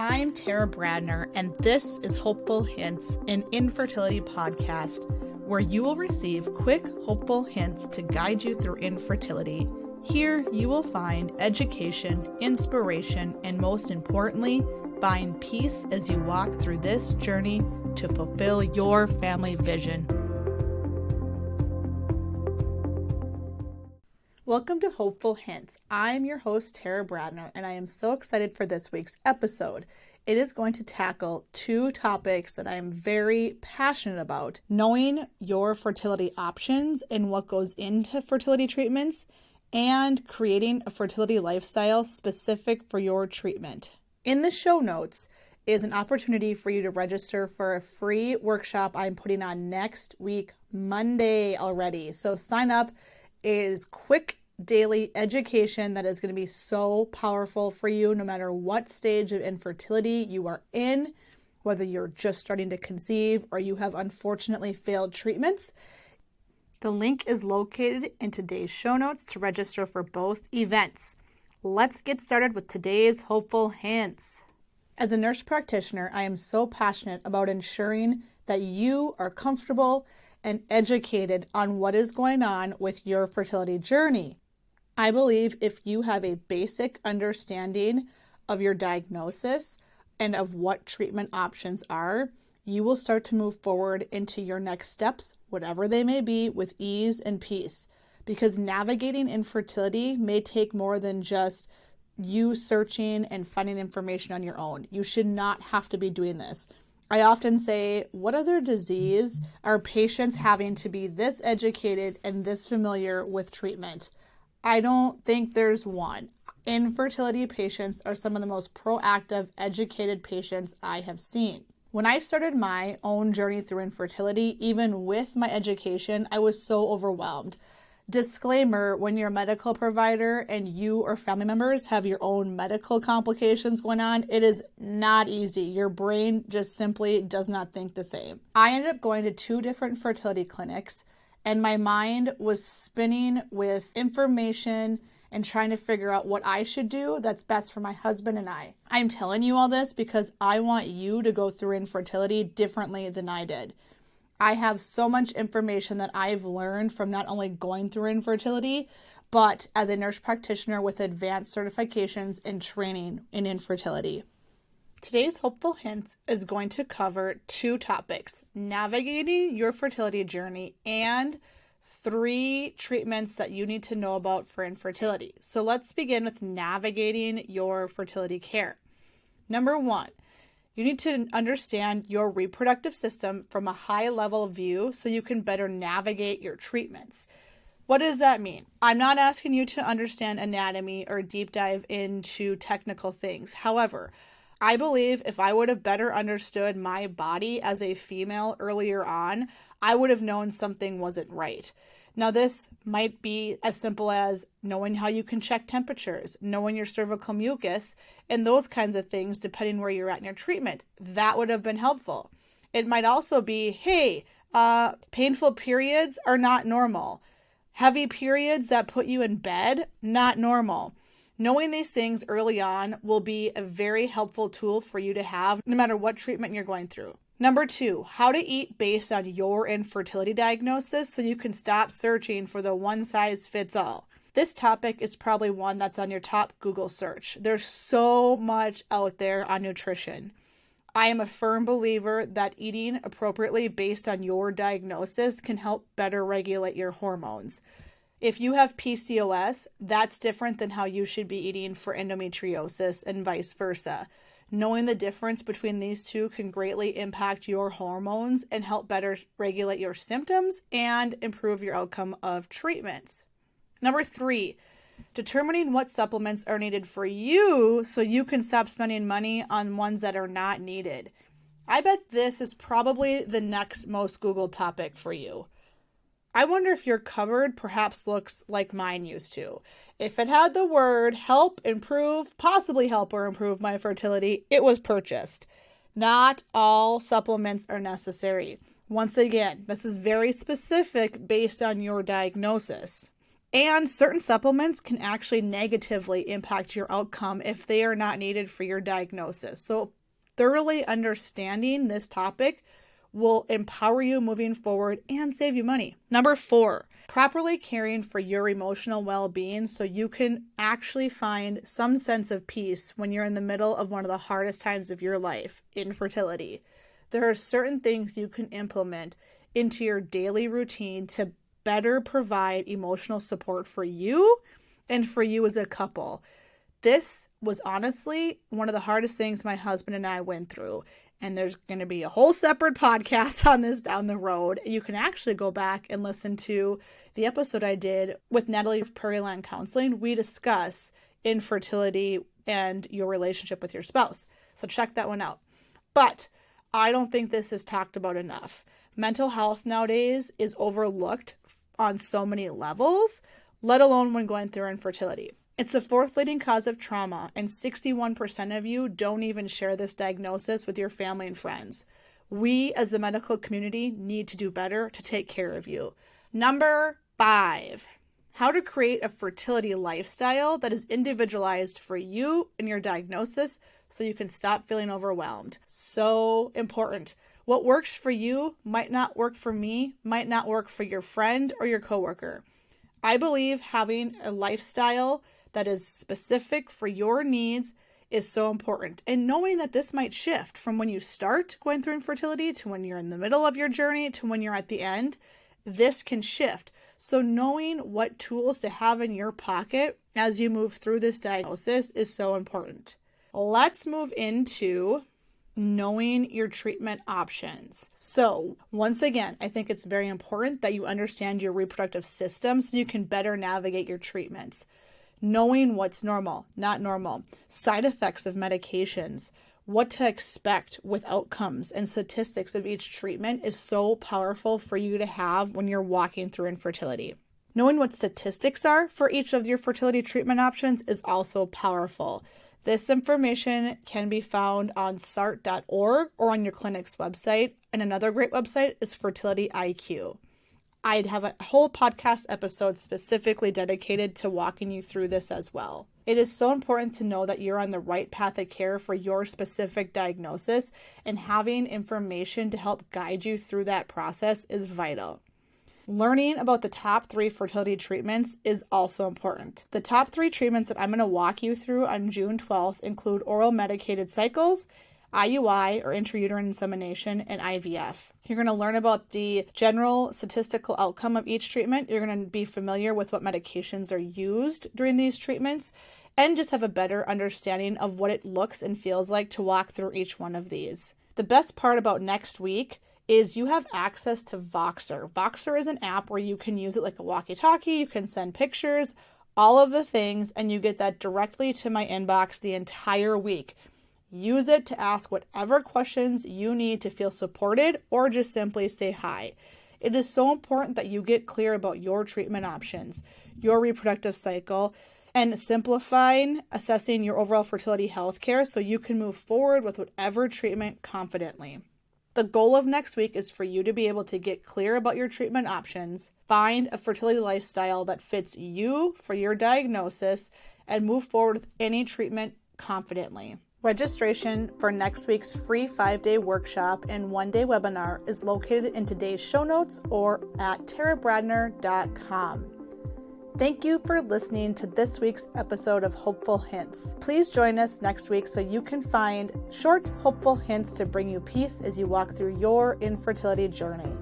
I'm Tara Bradner, and this is Hopeful Hints, an infertility podcast where you will receive quick, hopeful hints to guide you through infertility. Here, you will find education, inspiration, and most importantly, find peace as you walk through this journey to fulfill your family vision. Welcome to Hopeful Hints. I'm your host, Tara Bradner, and I am so excited for this week's episode. It is going to tackle two topics that I am very passionate about: knowing your fertility options and what goes into fertility treatments, and creating a fertility lifestyle specific for your treatment. In the show notes is an opportunity for you to register for a free workshop I'm putting on next week, Monday already. So sign up. It is quick daily education that is going to be so powerful for you no matter what stage of infertility you are in, whether you're just starting to conceive or you have unfortunately failed treatments. The link is located in today's show notes to register for both events. Let's get started with today's Hopeful Hints. As a nurse practitioner, I am so passionate about ensuring that you are comfortable and educated on what is going on with your fertility journey. I believe if you have a basic understanding of your diagnosis and of what treatment options are, you will start to move forward into your next steps, whatever they may be, with ease and peace. Because navigating infertility may take more than just you searching and finding information on your own. You should not have to be doing this. I often say, what other disease are patients having to be this educated and this familiar with treatment? I don't think there's one. Infertility patients are some of the most proactive, educated patients I have seen. When I started my own journey through infertility, even with my education, I was so overwhelmed. Disclaimer, when you're a medical provider and you or family members have your own medical complications going on, it is not easy. Your brain just simply does not think the same. I ended up going to 2 different fertility clinics, and my mind was spinning with information and trying to figure out what I should do that's best for my husband and I. I'm telling you all this because I want you to go through infertility differently than I did. I have so much information that I've learned from not only going through infertility, but as a nurse practitioner with advanced certifications and training in infertility. Today's Hopeful Hints is going to cover 2 topics: navigating your fertility journey and 3 treatments that you need to know about for infertility. So let's begin with navigating your fertility care. Number 1. You need to understand your reproductive system from a high-level view so you can better navigate your treatments. What does that mean? I'm not asking you to understand anatomy or deep dive into technical things. However, I believe if I would have better understood my body as a female earlier on, I would have known something wasn't right. Now, this might be as simple as knowing how you can check temperatures, knowing your cervical mucus, and those kinds of things, depending where you're at in your treatment. That would have been helpful. It might also be, hey, painful periods are not normal. Heavy periods that put you in bed, not normal. Knowing these things early on will be a very helpful tool for you to have no matter what treatment you're going through. Number 2, how to eat based on your infertility diagnosis so you can stop searching for the one-size-fits-all. This topic is probably one that's on your top Google search. There's so much out there on nutrition. I am a firm believer that eating appropriately based on your diagnosis can help better regulate your hormones. If you have PCOS, that's different than how you should be eating for endometriosis and vice versa. Knowing the difference between these two can greatly impact your hormones and help better regulate your symptoms and improve your outcome of treatments. Number 3, determining what supplements are needed for you so you can stop spending money on ones that are not needed. I bet this is probably the next most Googled topic for you. I wonder if your cupboard perhaps looks like mine used to. If it had the word help, improve, possibly help or improve my fertility, it was purchased. Not all supplements are necessary. Once again, this is very specific based on your diagnosis. And certain supplements can actually negatively impact your outcome if they are not needed for your diagnosis. So thoroughly understanding this topic will empower you moving forward and save you money. Number 4, properly caring for your emotional well-being so you can actually find some sense of peace when you're in the middle of one of the hardest times of your life, infertility. There are certain things you can implement into your daily routine to better provide emotional support for you and for you as a couple. This was honestly one of the hardest things my husband and I went through. And there's going to be a whole separate podcast on this down the road. You can actually go back and listen to the episode I did with Natalie of Prairie Land Counseling. We discuss infertility and your relationship with your spouse. So check that one out. But I don't think this is talked about enough. Mental health nowadays is overlooked on so many levels, let alone when going through infertility. It's the 4th leading cause of trauma, and 61% of you don't even share this diagnosis with your family and friends. We, as the medical community, need to do better to take care of you. Number 5, how to create a fertility lifestyle that is individualized for you and your diagnosis so you can stop feeling overwhelmed. So important. What works for you might not work for me, might not work for your friend or your coworker. I believe having a lifestyle that is specific for your needs is so important. And knowing that this might shift from when you start going through infertility to when you're in the middle of your journey to when you're at the end, this can shift. So knowing what tools to have in your pocket as you move through this diagnosis is so important. Let's move into knowing your treatment options. So once again, I think it's very important that you understand your reproductive system so you can better navigate your treatments. Knowing what's normal, not normal, side effects of medications, what to expect with outcomes and statistics of each treatment is so powerful for you to have when you're walking through infertility. Knowing what statistics are for each of your fertility treatment options is also powerful. This information can be found on sart.org or on your clinic's website. And another great website is Fertility IQ. I'd have a whole podcast episode specifically dedicated to walking you through this as well. It is so important to know that you're on the right path of care for your specific diagnosis, and having information to help guide you through that process is vital. Learning about the top 3 fertility treatments is also important. The top 3 treatments that I'm going to walk you through on June 12th include oral medicated cycles, IUI or intrauterine insemination, and IVF. You're going to learn about the general statistical outcome of each treatment. You're going to be familiar with what medications are used during these treatments and just have a better understanding of what it looks and feels like to walk through each one of these. The best part about next week is you have access to Voxer. Voxer is an app where you can use it like a walkie-talkie, you can send pictures, all of the things, and you get that directly to my inbox the entire week. Use it to ask whatever questions you need to feel supported or just simply say hi. It is so important that you get clear about your treatment options, your reproductive cycle, and simplifying assessing your overall fertility health care so you can move forward with whatever treatment confidently. The goal of next week is for you to be able to get clear about your treatment options, find a fertility lifestyle that fits you for your diagnosis, and move forward with any treatment confidently. Registration for next week's free 5-day workshop and 1-day webinar is located in today's show notes or at tarabradner.com. Thank you for listening to this week's episode of Hopeful Hints. Please join us next week so you can find short, hopeful hints to bring you peace as you walk through your infertility journey.